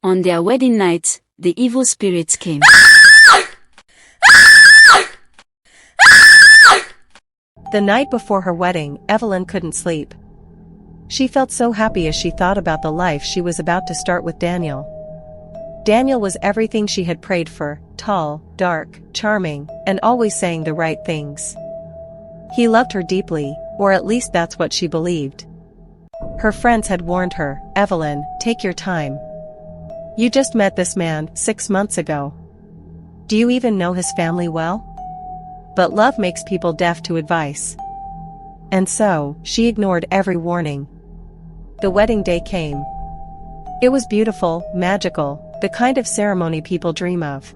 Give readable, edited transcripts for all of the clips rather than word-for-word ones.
On their wedding night, the evil spirits came. The night before her wedding, Evelyn couldn't sleep. She felt so happy as she thought about the life she was about to start with Daniel. Daniel was everything she had prayed for: tall, dark, charming, and always saying the right things. He loved her deeply, or at least that's what she believed. Her friends had warned her, "Evelyn, take your time. You just met this man 6 months ago. Do you even know his family well?" But love makes people deaf to advice. And so, she ignored every warning. The wedding day came. It was beautiful, magical, the kind of ceremony people dream of.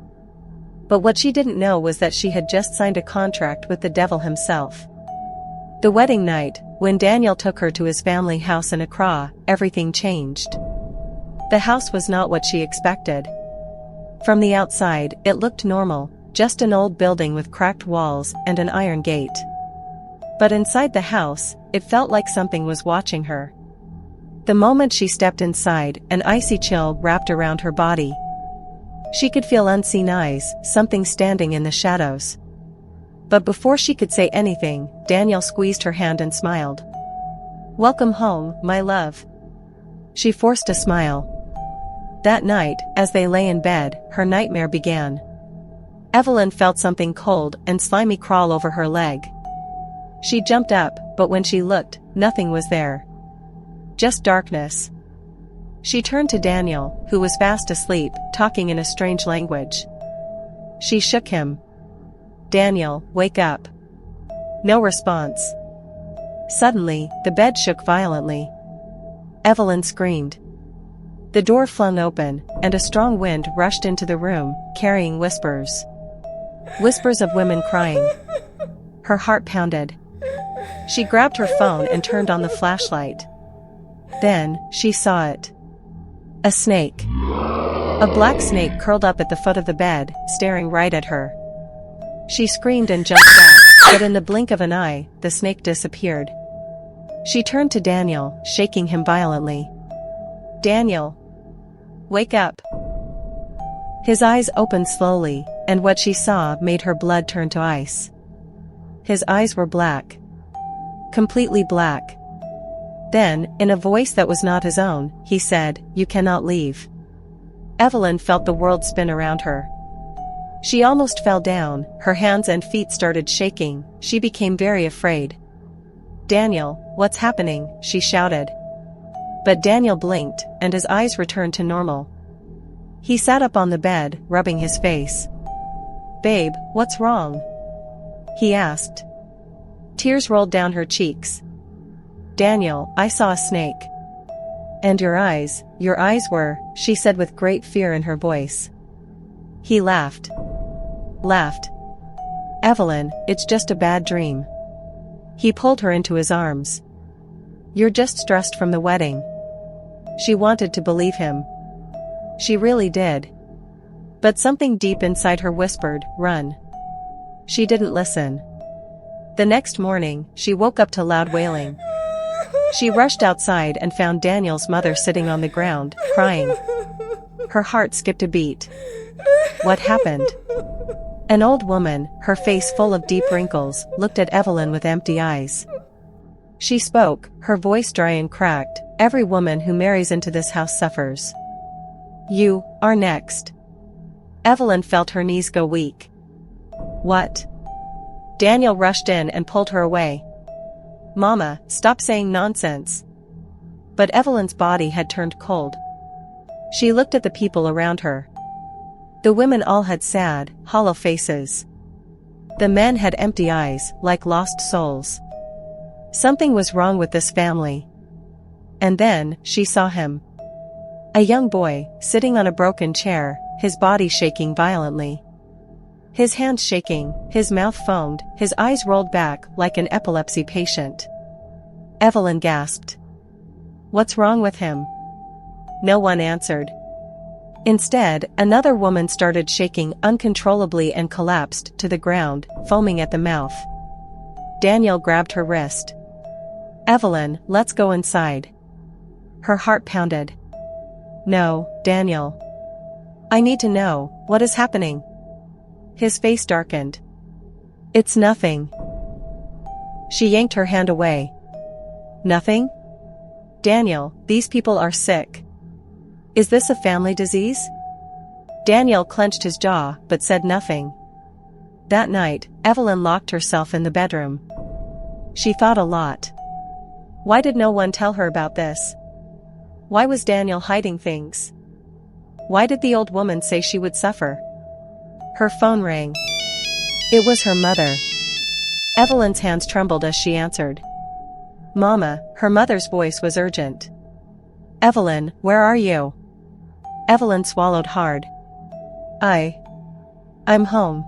But what she didn't know was that she had just signed a contract with the devil himself. The wedding night, when Daniel took her to his family house in Accra, everything changed. The house was not what she expected. From the outside, it looked normal, just an old building with cracked walls and an iron gate. But inside the house, it felt like something was watching her. The moment she stepped inside, an icy chill wrapped around her body. She could feel unseen eyes, something standing in the shadows. But before she could say anything, Daniel squeezed her hand and smiled. "Welcome home, my love." She forced a smile. That night, as they lay in bed, her nightmare began. Evelyn felt something cold and slimy crawl over her leg. She jumped up, but when she looked, nothing was there. Just darkness. She turned to Daniel, who was fast asleep, talking in a strange language. She shook him. "Daniel, wake up." No response. Suddenly, the bed shook violently. Evelyn screamed. The door flung open, and a strong wind rushed into the room, carrying whispers. Whispers of women crying. Her heart pounded. She grabbed her phone and turned on the flashlight. Then, she saw it. A snake. A black snake curled up at the foot of the bed, staring right at her. She screamed and jumped back, but in the blink of an eye, the snake disappeared. She turned to Daniel, shaking him violently. "Daniel! Wake up!" His eyes opened slowly, and what she saw made her blood turn to ice. His eyes were black. Completely black. Then, in a voice that was not his own, he said, "You cannot leave." Evelyn felt the world spin around her. She almost fell down, her hands and feet started shaking, she became very afraid. "Daniel, what's happening?" she shouted. But Daniel blinked, and his eyes returned to normal. He sat up on the bed, rubbing his face. "Babe, what's wrong?" he asked. Tears rolled down her cheeks. "Daniel, I saw a snake." "And your eyes were," she said with great fear in her voice. He laughed. "Evelyn, it's just a bad dream." He pulled her into his arms. "You're just stressed from the wedding." She wanted to believe him. She really did. But something deep inside her whispered, "Run." She didn't listen. The next morning, she woke up to loud wailing. She rushed outside and found Daniel's mother sitting on the ground, crying. Her heart skipped a beat. What happened? An old woman, her face full of deep wrinkles, looked at Evelyn with empty eyes. She spoke, her voice dry and cracked. "Every woman who marries into this house suffers. You are next." Evelyn felt her knees go weak. "What?" Daniel rushed in and pulled her away. "Mama, stop saying nonsense." But Evelyn's body had turned cold. She looked at the people around her. The women all had sad, hollow faces. The men had empty eyes, like lost souls. Something was wrong with this family. And then, she saw him. A young boy, sitting on a broken chair, his body shaking violently. His hands shaking, his mouth foamed, his eyes rolled back like an epilepsy patient. Evelyn gasped. "What's wrong with him?" No one answered. Instead, another woman started shaking uncontrollably and collapsed to the ground, foaming at the mouth. Daniel grabbed her wrist. "Evelyn, let's go inside." Her heart pounded. No, Daniel. I need to know, what is happening? His face darkened. It's nothing. She yanked her hand away. Nothing? Daniel, these people are sick. Is this a family disease? Daniel clenched his jaw but said nothing. That night, Evelyn locked herself in the bedroom. She thought a lot. Why did no one tell her about this? Why was Daniel hiding things? Why did the old woman say she would suffer? Her phone rang. It was her mother. Evelyn's hands trembled as she answered. Mama, her mother's voice was urgent. Evelyn, where are you? Evelyn swallowed hard. I'm home.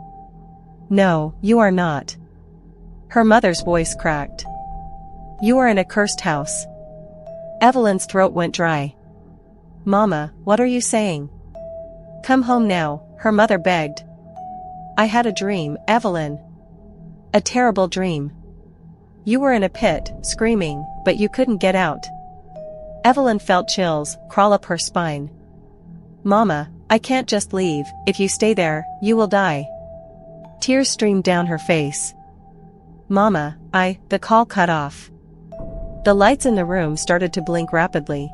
No, you are not. Her mother's voice cracked. You are in a cursed house. Evelyn's throat went dry. Mama, what are you saying? Come home now, her mother begged. I had a dream, Evelyn. A terrible dream. You were in a pit, screaming, but you couldn't get out. Evelyn felt chills crawl up her spine. Mama, I can't just leave. If you stay there, you will die. Tears streamed down her face. Mama, the call cut off. The lights in the room started to blink rapidly.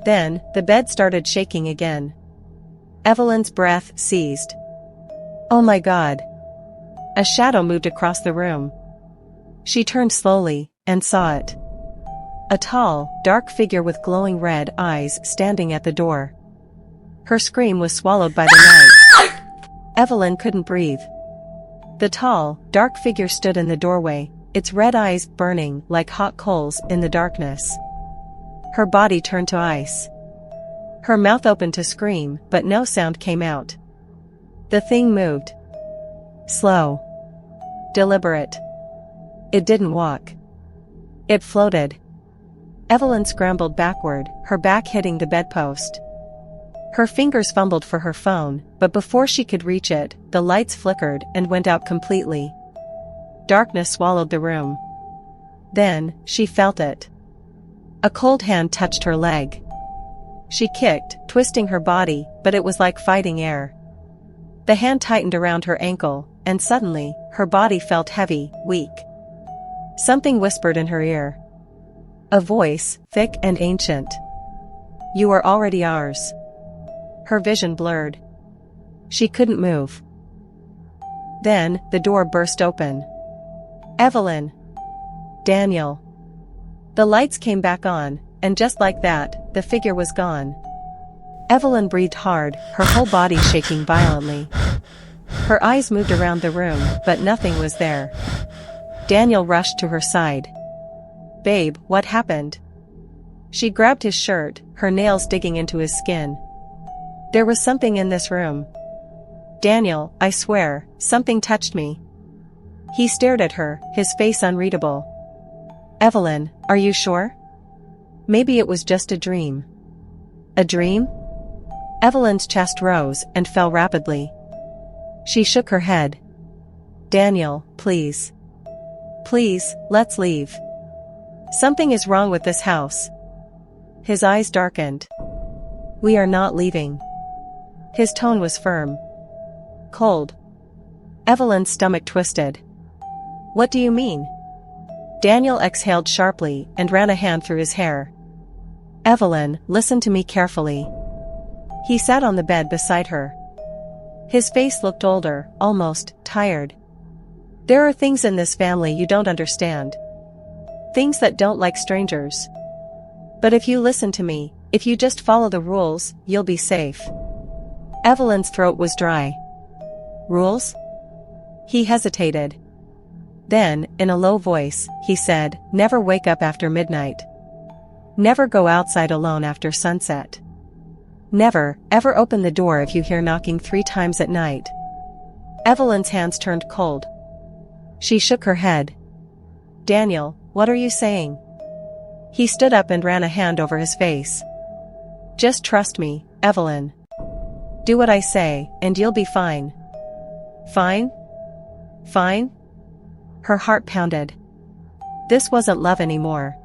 Then, the bed started shaking again. Evelyn's breath seized. Oh my God. A shadow moved across the room. She turned slowly, and saw it. A tall, dark figure with glowing red eyes standing at the door. Her scream was swallowed by the night. Evelyn couldn't breathe. The tall, dark figure stood in the doorway, its red eyes burning like hot coals in the darkness. Her body turned to ice. Her mouth opened to scream, but no sound came out. The thing moved. Slow. Deliberate. It didn't walk. It floated. Evelyn scrambled backward, her back hitting the bedpost. Her fingers fumbled for her phone, but before she could reach it, the lights flickered and went out completely. Darkness swallowed the room. Then, she felt it. A cold hand touched her leg. She kicked, twisting her body, but it was like fighting air. The hand tightened around her ankle, and suddenly, her body felt heavy, weak. Something whispered in her ear. A voice, thick and ancient. You are already ours. Her vision blurred. She couldn't move. Then, the door burst open. Evelyn. Daniel. The lights came back on, and just like that, the figure was gone. Evelyn breathed hard, her whole body shaking violently. Her eyes moved around the room, but nothing was there. Daniel rushed to her side. Babe, what happened? She grabbed his shirt, her nails digging into his skin. There was something in this room. Daniel, I swear, something touched me. He stared at her, his face unreadable. Evelyn, are you sure? Maybe it was just a dream. A dream? Evelyn's chest rose and fell rapidly. She shook her head. Daniel, please. Please, let's leave. Something is wrong with this house. His eyes darkened. We are not leaving. His tone was firm. Cold. Evelyn's stomach twisted. What do you mean? Daniel exhaled sharply and ran a hand through his hair. Evelyn, listen to me carefully. He sat on the bed beside her. His face looked older, almost tired. There are things in this family you don't understand. Things that don't like strangers. But if you listen to me, if you just follow the rules, you'll be safe. Evelyn's throat was dry. Rules? He hesitated. Then, in a low voice, he said, never wake up after midnight. Never go outside alone after sunset. Never, ever open the door if you hear knocking 3 times at night. Evelyn's hands turned cold. She shook her head. Daniel, what are you saying? He stood up and ran a hand over his face. Just trust me, Evelyn. Do what I say, and you'll be fine. Fine? Fine? Her heart pounded. This wasn't love anymore.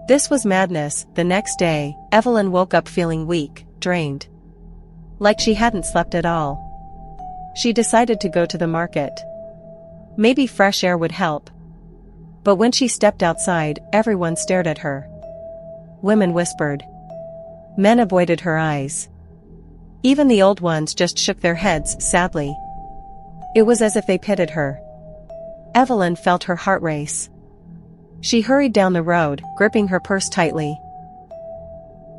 This was madness. The next day, Evelyn woke up feeling weak, drained. Like she hadn't slept at all. She decided to go to the market. Maybe fresh air would help. But when she stepped outside, everyone stared at her. Women whispered. Men avoided her eyes. Even the old ones just shook their heads sadly. It was as if they pitied her. Evelyn felt her heart race. She hurried down the road, gripping her purse tightly.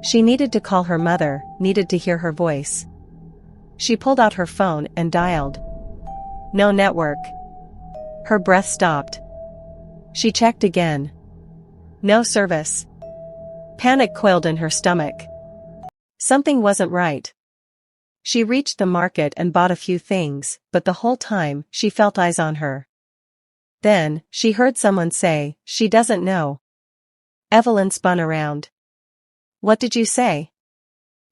She needed to call her mother, needed to hear her voice. She pulled out her phone and dialed. No network. Her breath stopped. She checked again. No service. Panic coiled in her stomach. Something wasn't right. She reached the market and bought a few things, but the whole time, she felt eyes on her. Then, she heard someone say, "She doesn't know." Evelyn spun around. What did you say?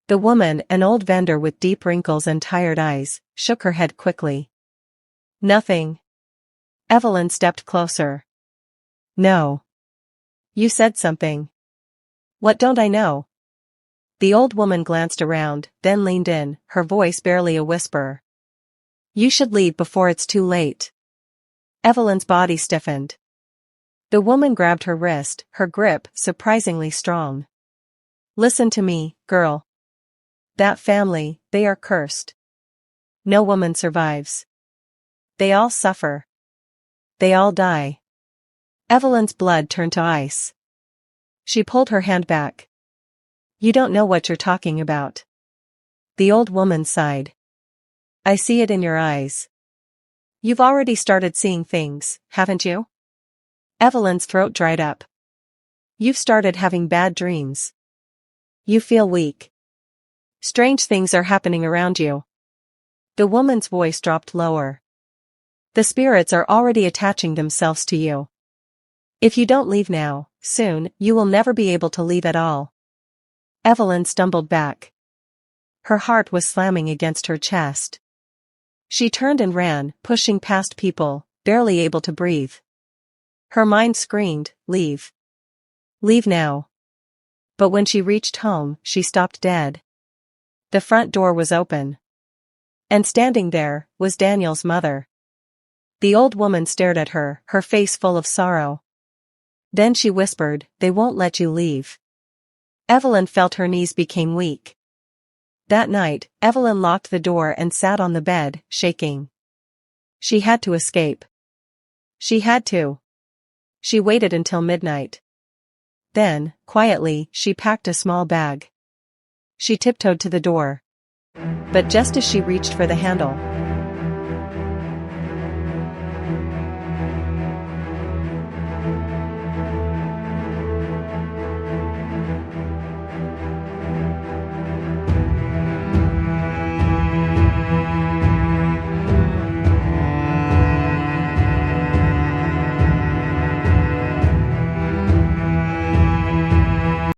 The woman, an old vendor with deep wrinkles and tired eyes, shook her head quickly. Nothing. Evelyn stepped closer. No. You said something. What don't I know? The old woman glanced around, then leaned in, her voice barely a whisper. You should leave before it's too late. Evelyn's body stiffened. The woman grabbed her wrist, her grip surprisingly strong. Listen to me, girl. That family, they are cursed. No woman survives. They all suffer. They all die. Evelyn's blood turned to ice. She pulled her hand back. You don't know what you're talking about. The old woman sighed. I see it in your eyes. You've already started seeing things, haven't you? Evelyn's throat dried up. You've started having bad dreams. You feel weak. Strange things are happening around you. The woman's voice dropped lower. The spirits are already attaching themselves to you. If you don't leave now, soon, you will never be able to leave at all. Evelyn stumbled back. Her heart was slamming against her chest. She turned and ran, pushing past people, barely able to breathe. Her mind screamed, leave. Leave now. But when she reached home, she stopped dead. The front door was open. And standing there, was Daniel's mother. The old woman stared at her, her face full of sorrow. Then she whispered, they won't let you leave. Evelyn felt her knees became weak. That night, Evelyn locked the door and sat on the bed, shaking. She had to escape. She had to. She waited until midnight. Then, quietly, she packed a small bag. She tiptoed to the door. But just as she reached for the handle,